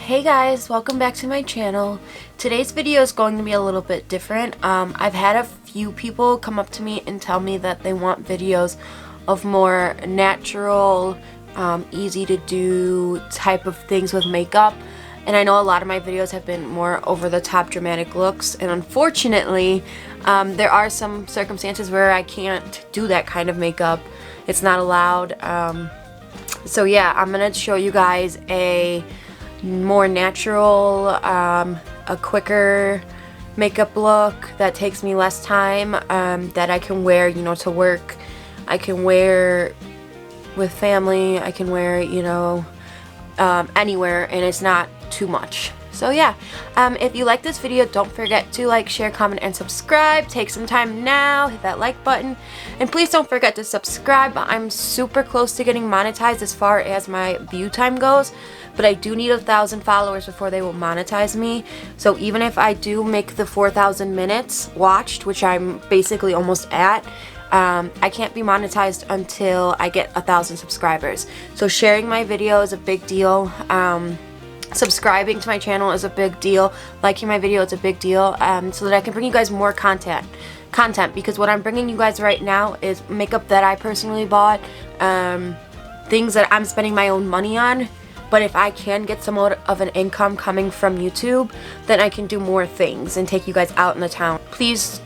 Hey guys, welcome back to my channel. Today's video is going to be a little bit different. I've had a few people come up to me and tell me that they want videos of more natural, easy to do type of things with makeup. And I know a lot of my videos have been more over the top dramatic looks, and unfortunately there are some circumstances where I can't do that kind of makeup. It's not allowed. So yeah, I'm gonna show you guys a more natural, a quicker makeup look that takes me less time, that I can wear, to work. I can wear with family. I can wear, anywhere, and it's not too much. So yeah, if you like this video, don't forget to like, share, comment, and subscribe. Take some time now, hit that like button, and please don't forget to subscribe. I'm super close to getting monetized as far as my view time goes, but I do need 1,000 followers before they will monetize me. So even if I do make the 4,000 minutes watched, which I'm basically almost at, I can't be monetized until I get 1,000 subscribers. So sharing my video is a big deal. Subscribing to my channel is a big deal. Liking my video is a big deal, so that I can bring you guys more content, because what I'm bringing you guys right now is makeup that I personally bought, things that I'm spending my own money on. But if I can get some of an income coming from YouTube, then I can do more things and take you guys out in the town. Please,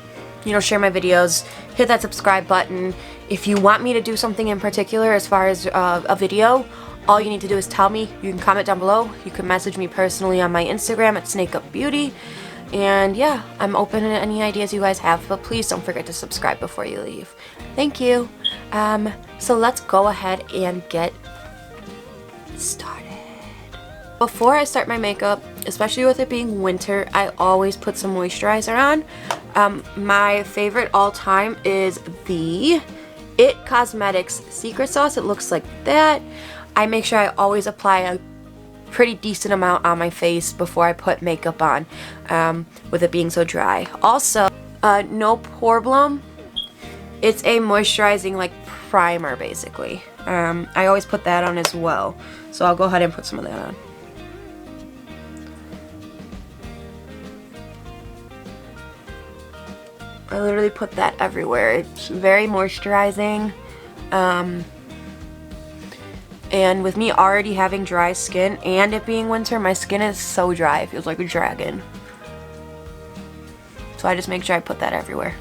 share my videos, hit that subscribe button. If you want me to do something in particular as far as a video, all you need to do is tell me. You can comment down below. You can message me personally on my Instagram at SnakeUpBeauty. And yeah, I'm open to any ideas you guys have, but please don't forget to subscribe before you leave. Thank you. So let's go ahead and get started. Before I start my makeup, especially with it being winter, I always put some moisturizer on. My favorite all time is the It Cosmetics Secret Sauce. It looks like that. I make sure I always apply a pretty decent amount on my face before I put makeup on, with it being so dry. Also, No Problem. It's a moisturizing primer basically. I always put that on as well. So I'll go ahead and put some of that on. I literally put that everywhere. It's very moisturizing. And with me already having dry skin and it being winter, my skin is so dry. It feels like a dragon. So I just make sure I put that everywhere.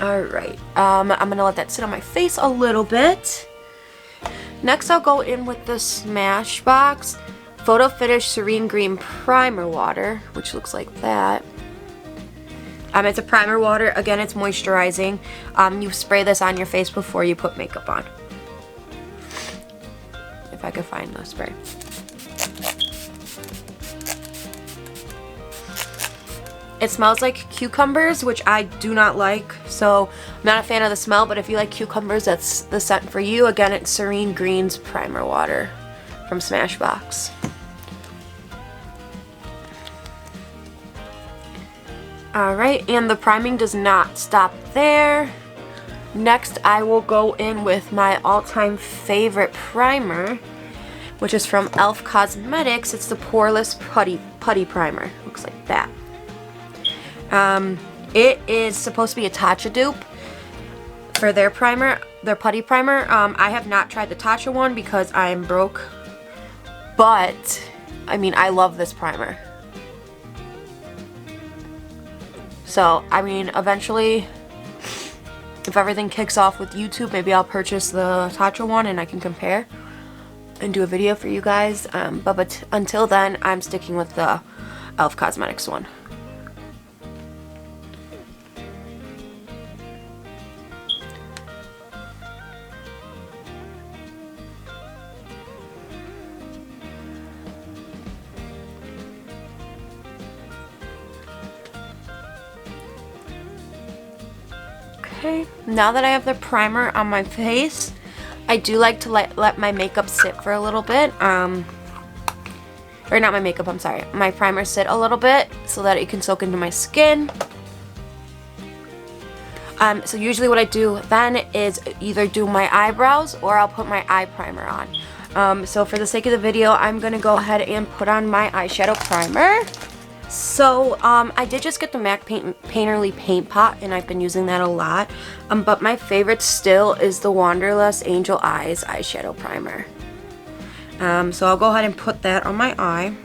Alright, I'm gonna let that sit on my face a little bit. Next I'll go in with the Smashbox Photo Finish Serene Green Primer Water, which looks like that. It's a primer water. Again, it's moisturizing. You spray this on your face before you put makeup on. If I could find the spray. It smells like cucumbers, which I do not like, so I'm not a fan of the smell, but if you like cucumbers, that's the scent for you. Again, it's Serene Green's Primer Water from Smashbox. Alright, and the priming does not stop there. Next, I will go in with my all-time favorite primer, which is from e.l.f. Cosmetics. It's the Poreless Putty Primer. Looks like that. It is supposed to be a Tatcha dupe for their primer, their putty primer. I have not tried the Tatcha one because I am broke, but I love this primer. So eventually, if everything kicks off with YouTube, maybe I'll purchase the Tatcha one and I can compare and do a video for you guys. But until then, I'm sticking with the e.l.f. Cosmetics one. Okay, now that I have the primer on my face, I do like to let my makeup sit for a little bit. Or not my makeup, I'm sorry. My primer sit a little bit so that it can soak into my skin. So usually what I do then is either do my eyebrows or I'll put my eye primer on. So for the sake of the video, I'm going to go ahead and put on my eyeshadow primer. So I did just get the MAC Painterly Paint Pot, and I've been using that a lot. But my favorite still is the Wanderlust Angel Eyes eyeshadow primer. So I'll go ahead and put that on my eye.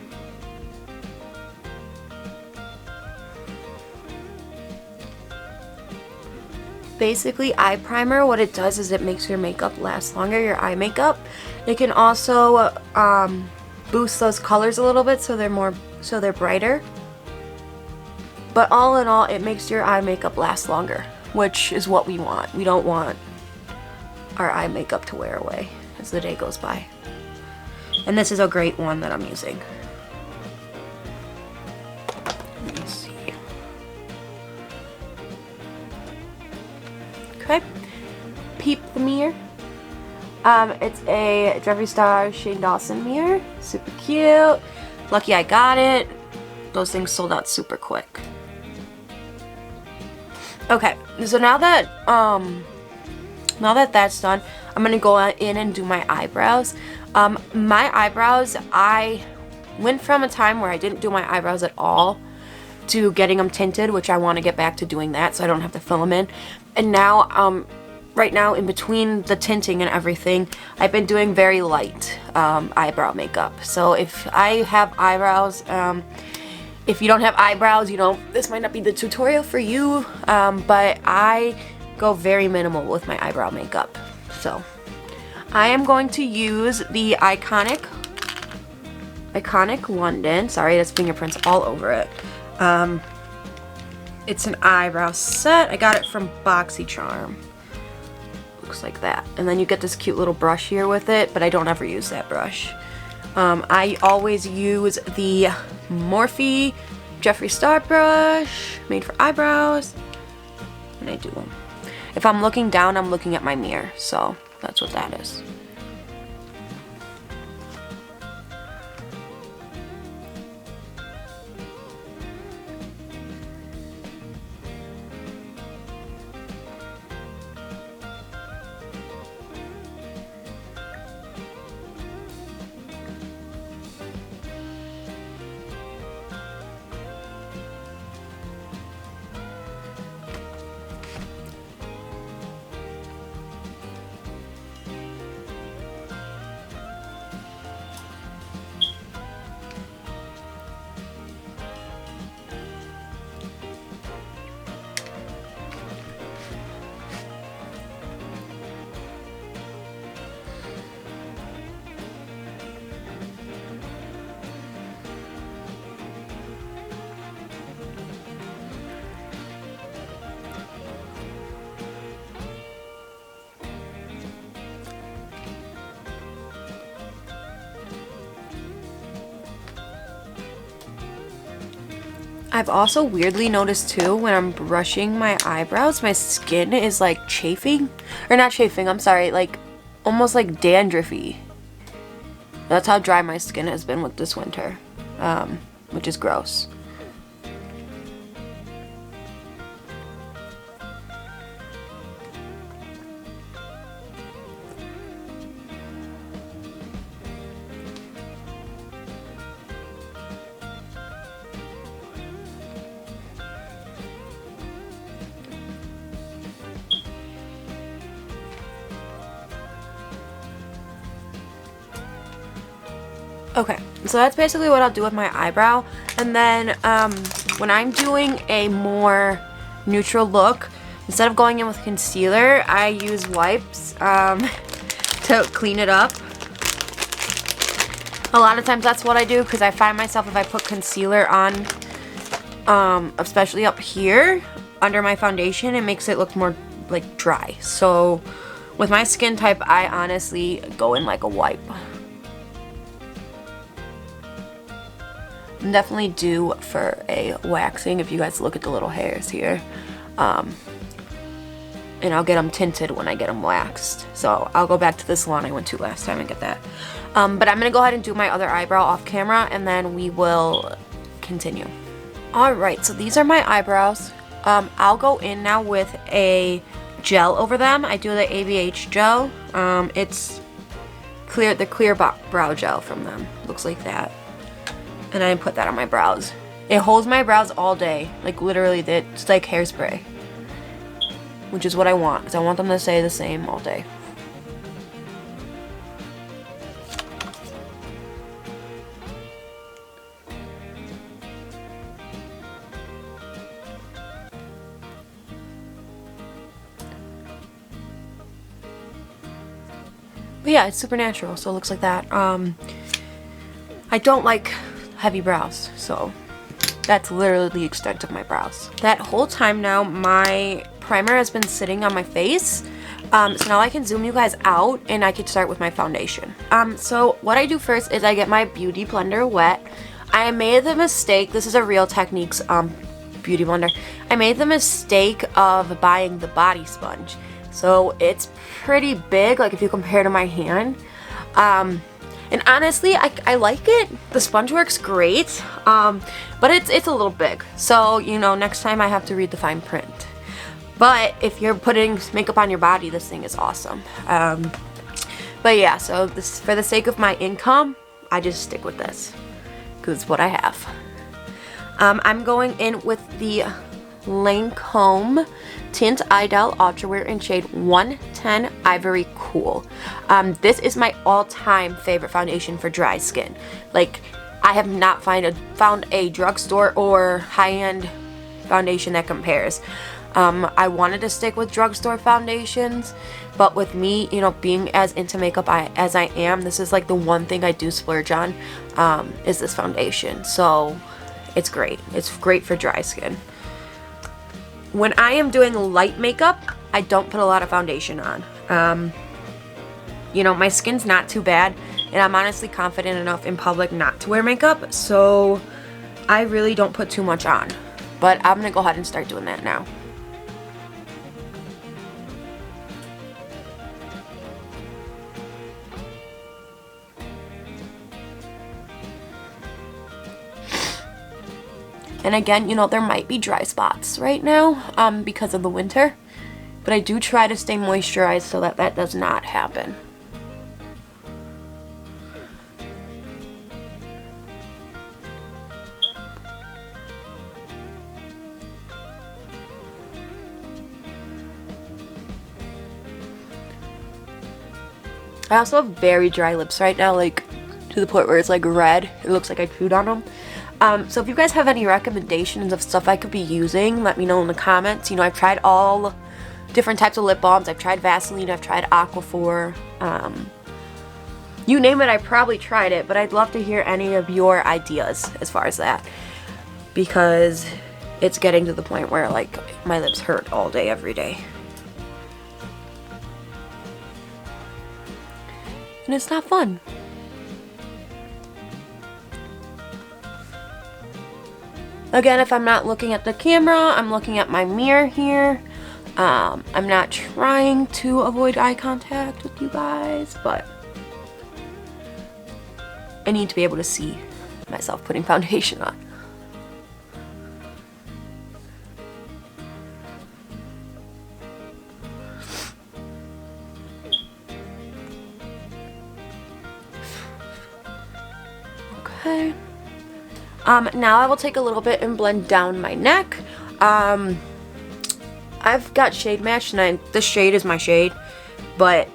Basically, eye primer, what it does is it makes your makeup last longer, your eye makeup. It can also boost those colors a little bit so they're brighter. But all in all, it makes your eye makeup last longer, which is what we want. We don't want our eye makeup to wear away as the day goes by. And this is a great one that I'm using. Let me see. Okay. Peep the mirror. It's a Jeffree Star Shane Dawson mirror. Super cute. Lucky I got it. Those things sold out super quick. Okay, so now that that's done, I'm gonna go in and do my eyebrows. My eyebrows, I went from a time where I didn't do my eyebrows at all to getting them tinted, which I want to get back to doing that so I don't have to fill them in. And now, right now, in between the tinting and everything, I've been doing very light eyebrow makeup. So if I have eyebrows, if you don't have eyebrows, you know, this might not be the tutorial for you, but I go very minimal with my eyebrow makeup. So I am going to use the Iconic London. Sorry, that's fingerprints all over it. It's an eyebrow set. I got it from BoxyCharm. Looks like that. And then you get this cute little brush here with it, but I don't ever use that brush. I always use the Morphe Jeffree Star brush, made for eyebrows, and I do them. If I'm looking down, I'm looking at my mirror, so that's what that is. I've also weirdly noticed too, when I'm brushing my eyebrows, my skin is like chafing. Or not chafing, I'm sorry, like almost like dandruffy. That's how dry my skin has been with this winter, which is gross. Okay, so that's basically what I'll do with my eyebrow. And then when I'm doing a more neutral look, instead of going in with concealer, I use wipes to clean it up. A lot of times that's what I do, because I find myself, if I put concealer on, especially up here under my foundation, it makes it look more like dry. So with my skin type, I honestly go in like a wipe. I'm definitely due for a waxing if you guys look at the little hairs here. And I'll get them tinted when I get them waxed. So I'll go back to the salon I went to last time and get that. But I'm going to go ahead and do my other eyebrow off camera, and then we will continue. Alright, so these are my eyebrows. I'll go in now with a gel over them. I do the ABH gel. It's clear, the clear brow gel from them. Looks like that. And I put that on my brows. It holds my brows all day. Like literally, it's like hairspray. Which is what I want, because I want them to stay the same all day. But yeah, it's super natural, so it looks like that. I don't like heavy brows, so that's literally the extent of my brows. That whole time now, my primer has been sitting on my face. So now I can zoom you guys out and I can start with my foundation. So what I do first is I get my beauty blender wet. I made the mistake, this is a Real Techniques beauty blender. I made the mistake of buying the body sponge. So it's pretty big, like if you compare to my hand. And honestly, I like it. The sponge works great, but it's a little big. So, you know, next time I have to read the fine print. But if you're putting makeup on your body, this thing is awesome. But yeah, so this, for the sake of my income, I just stick with this, because it's what I have. I'm going in with the Lancome Tint Idol Ultra Wear in shade 110 Ivory Cool. This is my all-time favorite foundation for dry skin. Like, I have not found a drugstore or high-end foundation that compares. I wanted to stick with drugstore foundations, but with me, you know, being as into makeup as I am, this is like the one thing I do splurge on, is this foundation. So it's great. It's great for dry skin. When I am doing light makeup, I don't put a lot of foundation on. You know, my skin's not too bad, and I'm honestly confident enough in public not to wear makeup, so I really don't put too much on. But I'm gonna go ahead and start doing that now. And again, you know, there might be dry spots right now because of the winter, but I do try to stay moisturized so that that does not happen. I also have very dry lips right now, like to the point where it's like red. It looks like I chewed on them. So if you guys have any recommendations of stuff I could be using, let me know in the comments. You know, I've tried all different types of lip balms. I've tried Vaseline, I've tried Aquaphor. You name it, I probably tried it, but I'd love to hear any of your ideas as far as that. Because it's getting to the point where, like, my lips hurt all day, every day. And it's not fun. Again, if I'm not looking at the camera, I'm looking at my mirror here. I'm not trying to avoid eye contact with you guys, but I need to be able to see myself putting foundation on. Okay. Now I will take a little bit and blend down my neck. I've got shade match, and this shade is my shade, but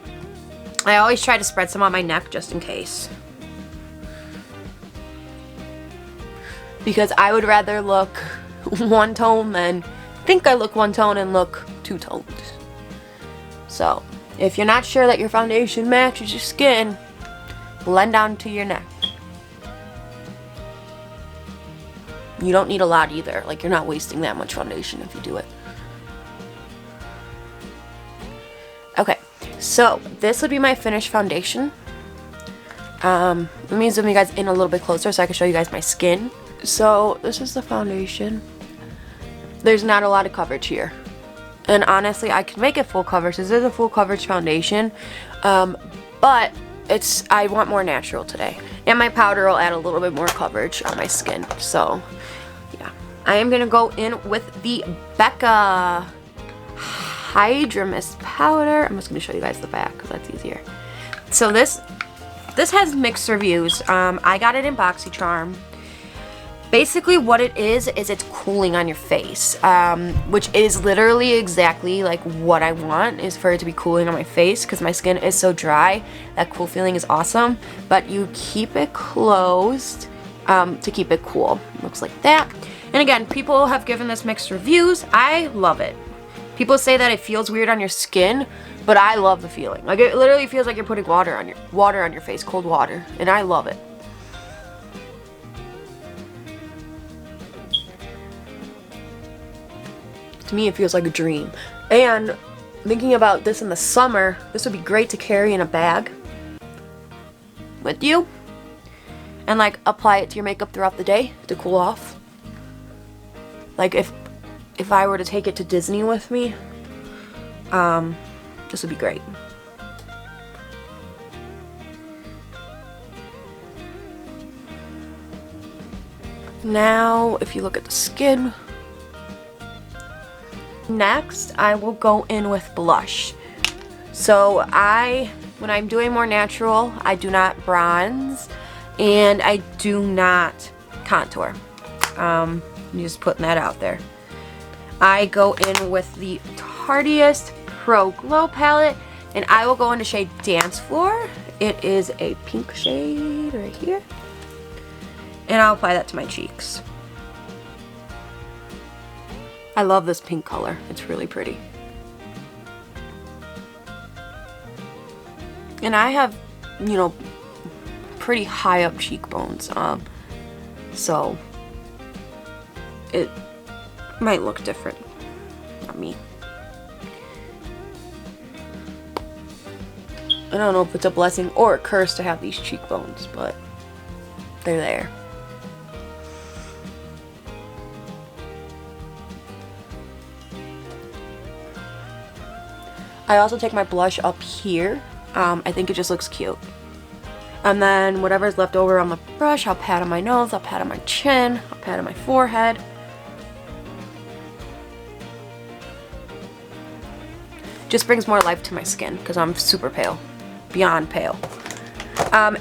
I always try to spread some on my neck just in case. Because I would rather look one tone than think I look one tone and look two toned. So, if you're not sure that your foundation matches your skin, blend down to your neck. You don't need a lot either. Like, you're not wasting that much foundation if you do it. Okay, so this would be my finished foundation. Let me zoom you guys in a little bit closer so I can show you guys my skin. So this is the foundation. There's not a lot of coverage here. And honestly, I can make it full coverage. This is a full coverage foundation. But I want more natural today. And my powder will add a little bit more coverage on my skin. So, yeah. I am going to go in with the Becca Hydra Mist powder. I'm just going to show you guys the back because that's easier. So this has mixed reviews. I got it in BoxyCharm. Basically what it is it's cooling on your face, which is literally exactly like what I want, is for it to be cooling on my face because my skin is so dry. That cool feeling is awesome, but you keep it closed to keep it cool. Looks like that. And again, people have given this mixed reviews. I love it. People say that it feels weird on your skin, but I love the feeling. Like, it literally feels like you're putting water on your face, cold water, and I love it. To me, it feels like a dream. And thinking about this in the summer, this would be great to carry in a bag with you and like apply it to your makeup throughout the day to cool off. Like if I were to take it to Disney with me, this would be great. Now, if you look at the skin, next I will go in with blush. So when I'm doing more natural, I do not bronze and I do not contour. I'm just putting that out there. I go in with the Tarteist Pro Glow palette and I will go into shade Dance Floor. It is a pink shade right here. And I'll apply that to my cheeks. I love this pink color. It's really pretty. And I have, you know, pretty high up cheekbones. So it might look different on me. I don't know if it's a blessing or a curse to have these cheekbones, but they're there. I also take my blush up here. I think it just looks cute. And then whatever's left over on the brush, I'll pat on my nose, I'll pat on my chin, I'll pat on my forehead. Just brings more life to my skin because I'm super pale. Beyond pale.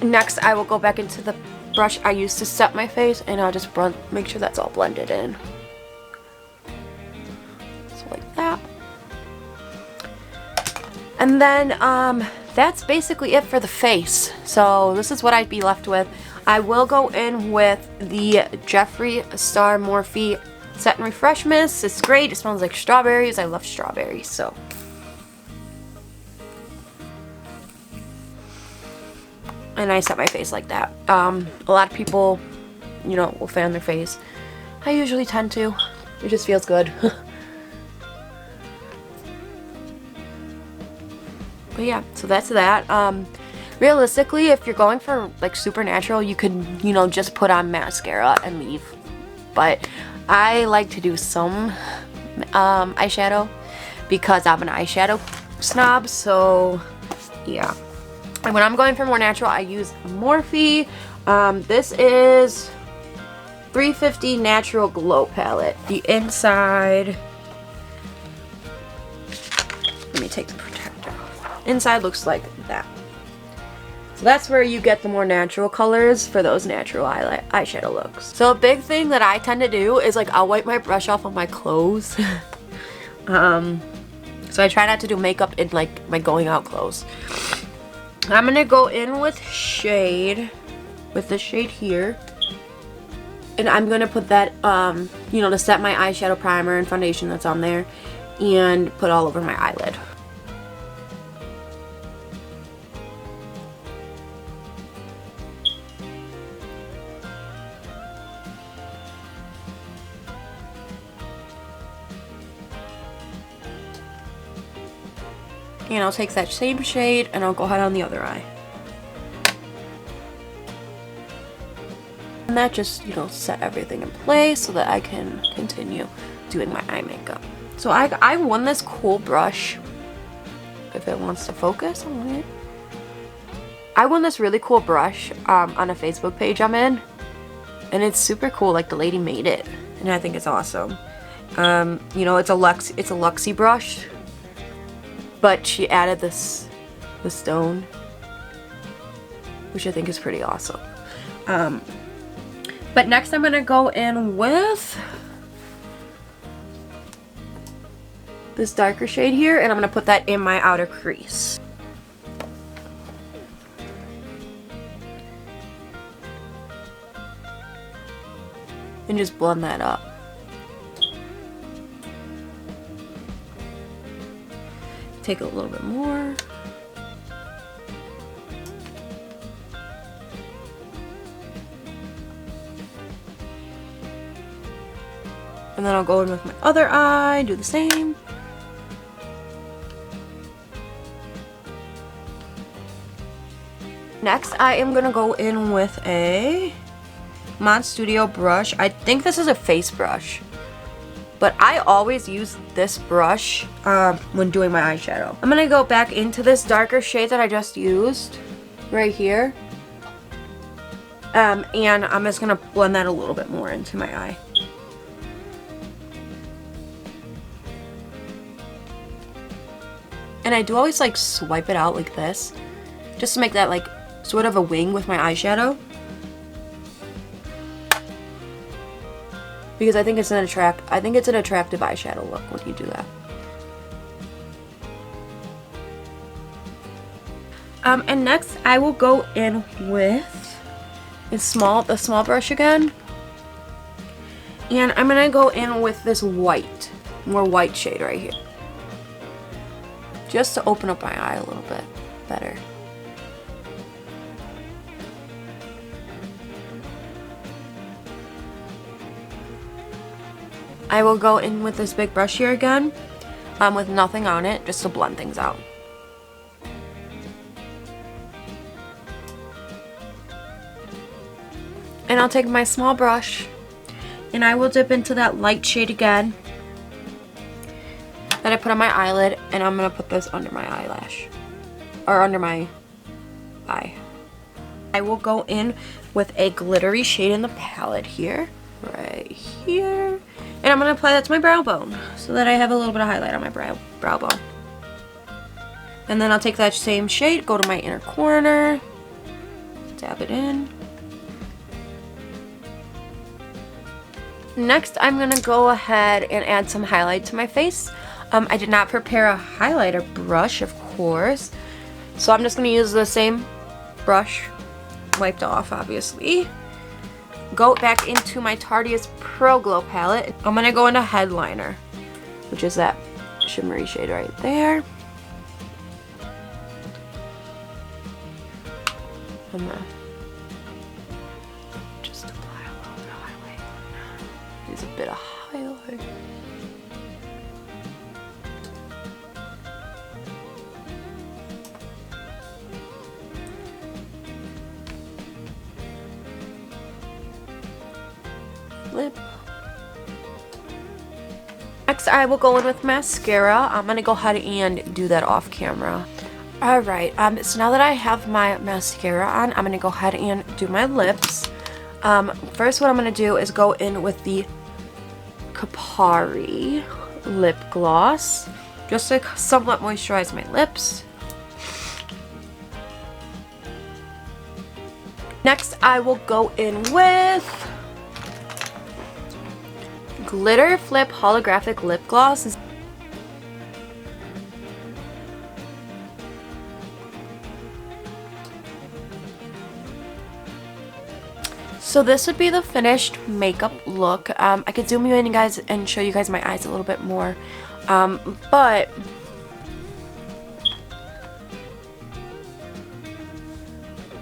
Next, I will go back into the brush I used to set my face and I'll just make sure that's all blended in. So like that. And then that's basically it for the face. So this is what I'd be left with. I will go in with the Jeffree Star Morphe Set and Refresh Mist. It's great. It smells like strawberries. I love strawberries, so. And I set my face like that. A lot of people, you know, will fan their face. I usually tend to. It just feels good. But yeah, so that's that. Realistically, if you're going for like super natural, you could, you know, just put on mascara and leave. But I like to do some eyeshadow because I'm an eyeshadow snob, so yeah. And when I'm going for more natural, I use Morphe. This is 350 Natural Glow Palette. The inside, let me take the protector off. Inside looks like that. So that's where you get the more natural colors for those natural eyeshadow looks. So a big thing that I tend to do is like I'll wipe my brush off on my clothes. So I try not to do makeup in like my going out clothes. I'm gonna go in with shade, with this shade here, and I'm gonna put that, you know, to set my eyeshadow primer and foundation that's on there, and put all over my eyelid. And I'll take that same shade and I'll go ahead on the other eye. And that just, you know, set everything in place so that I can continue doing my eye makeup. So I won this cool brush, if it wants to focus on it. I won this really cool brush on a Facebook page I'm in. And it's super cool, like the lady made it. and I think it's awesome. You know, it's a Luxie brush, but she added the stone, which I think is pretty awesome. But next I'm gonna go in with this darker shade here, and I'm gonna put that in my outer crease. And just blend that up. Take a little bit more. And then I'll go in with my other eye, do the same. Next, I am gonna go in with a Mod Studio brush. I think this is a face brush, but I always use this brush when doing my eyeshadow. I'm gonna go back into this darker shade that I just used right here, and I'm just gonna blend that a little bit more into my eye. And I do always like swipe it out like this, just to make that like sort of a wing with my eyeshadow. Because I think it's an attractive eyeshadow look when you do that. And next I will go in with the small brush again. And I'm gonna go in with this more white shade right here. Just to open up my eye a little bit better. I will go in with this big brush here again, with nothing on it, just to blend things out. And I'll take my small brush, and I will dip into that light shade again that I put on my eyelid, and I'm going to put this under my eyelash, or under my eye. I will go in with a glittery shade in the palette here, right here. And I'm going to apply that to my brow bone so that I have a little bit of highlight on my brow bone. And then I'll take that same shade, go to my inner corner, dab it in. Next, I'm going to go ahead and add some highlight to my face. I did not prepare a highlighter brush, of course. So I'm just going to use the same brush, wiped off obviously. Go back into my Tarteist Pro Glow palette. I'm going to go into Headliner, which is that shimmery shade right there. And then just apply a little bit of highlight. There's a bit of highlight. Lip. Next, I will go in with mascara. I'm gonna go ahead and do that off camera. Alright, so now that I have my mascara on, I'm gonna go ahead and do my lips. First, what I'm gonna do is go in with the Kapari lip gloss, just to somewhat moisturize my lips. Next, I will go in with Glitter Flip Holographic Lip Gloss. So this would be the finished makeup look. I could zoom you in, guys, and show you guys my eyes a little bit more. But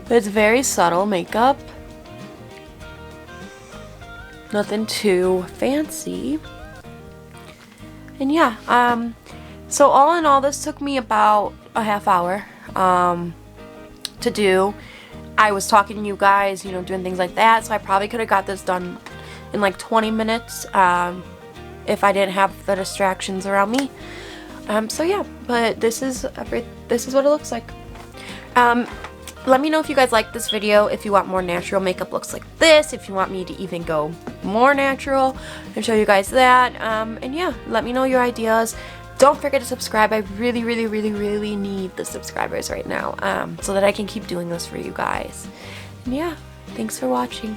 it's very subtle makeup. Nothing too fancy. And yeah, so all in all, this took me about a half hour to do. I was talking to you guys, you know, doing things like that, so I probably could have got this done in like 20 minutes if I didn't have the distractions around me. So yeah, but this is what it looks like. let me know if you guys like this video, if you want more natural makeup looks like this, if you want me to even go more natural and show you guys that. And yeah, let me know your ideas. Don't forget to subscribe. I really, really, really, really need the subscribers right now, so that I can keep doing this for you guys. And yeah, thanks for watching.